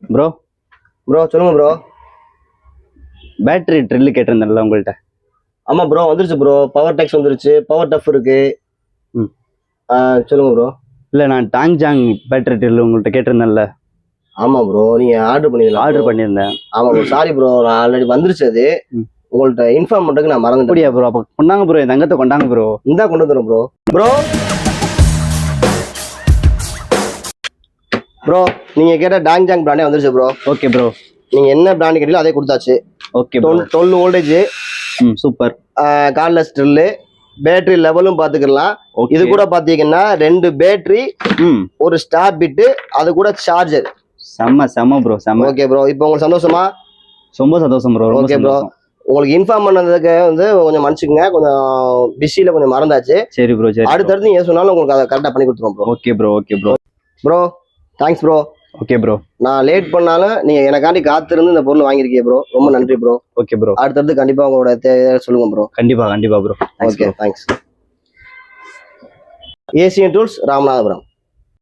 Bro bro சொல்லுங்க bro. Battery drill கேட்டிருந்தேன்ல உங்கள்கிட்ட. ஆமா ப்ரோ வந்துருச்சு ப்ரோ. பவர் டெக்ஸ் வந்துருச்சு, பவர் டஃப் இருக்கு. ம். சொல்லுங்க ப்ரோ. இல்லை, நான் டாங்ஜாங் பேட்டரி ட்ரில்லு உங்கள்கிட்ட கேட்டிருந்தேன்ல. ஆமா ப்ரோ, நீங்க ஆர்டர் பண்ணியிருந்தேன். ஆமா ப்ரோ, சாரி ப்ரோ, நான் ஆல்ரெடி வந்துருச்சு அது. உங்கள்கிட்ட இன்ஃபார்ம் பண்றதுக்கு நான் மறந்துட்டேன். அப்படியா ப்ரோ? அப்போ கொண்டாங்க ப்ரோ, என் தங்கத்தை கொண்டாங்க ப்ரோ. இந்தா கொண்டு வந்துடும் ப்ரோ. ப்ரோ ப்ரோ நீங்க கேட்ட டாங்ஜாங் பிராண்டே வந்துருச்சு ப்ரோ. Okay bro. நீங்க என்ன பிராண்ட் கேட்டீங்களோ அதே கொடுத்தாச்சு. Okay bro. 12 voltage. Super. Cordless drill, battery லெவலும் பாத்துக்கலாம். இது கூட பாத்தீங்கன்னா 2 பேட்டரி, ஒரு ஸ்டார் பிட்டு, அது கூட சார்ஜர். செம்ம ப்ரோ, செம்ம. ஓகே ப்ரோ, இப்போ உங்களுக்கு சந்தோஷமா? ரொம்ப சந்தோஷம் ப்ரோ. ஓகே ப்ரோ, உங்களுக்கு இன்ஃபார்ம் பண்ணதுக்கு கொஞ்சம் மன்னிச்சுக்கங்க, கொஞ்சம் பிஸியில கொஞ்சம் மறந்தாச்சு. சரி ப்ரோ, சரி. அடுத்தடுத்து நீங்க சொன்னாலும் உங்களுக்கு அதை கரெக்டா பண்ணி கொடுத்துருவோம் bro. Okay bro, okay bro. Bro thanks bro. Okay bro. நான் லேட் பண்ணாலும் நீங்க எனக்காண்டி காத்திருந்து இந்த பொருள் வாங்கியிருக்கீங்க ப்ரோ, ரொம்ப நன்றி ப்ரோ. Okay bro. அடுத்தடுத்து கண்டிப்பா உங்களோட தேவையை சொல்லுங்க ப்ரோ. கண்டிப்பா bro. Okay thanks. Asian tools, Ramanathapuram.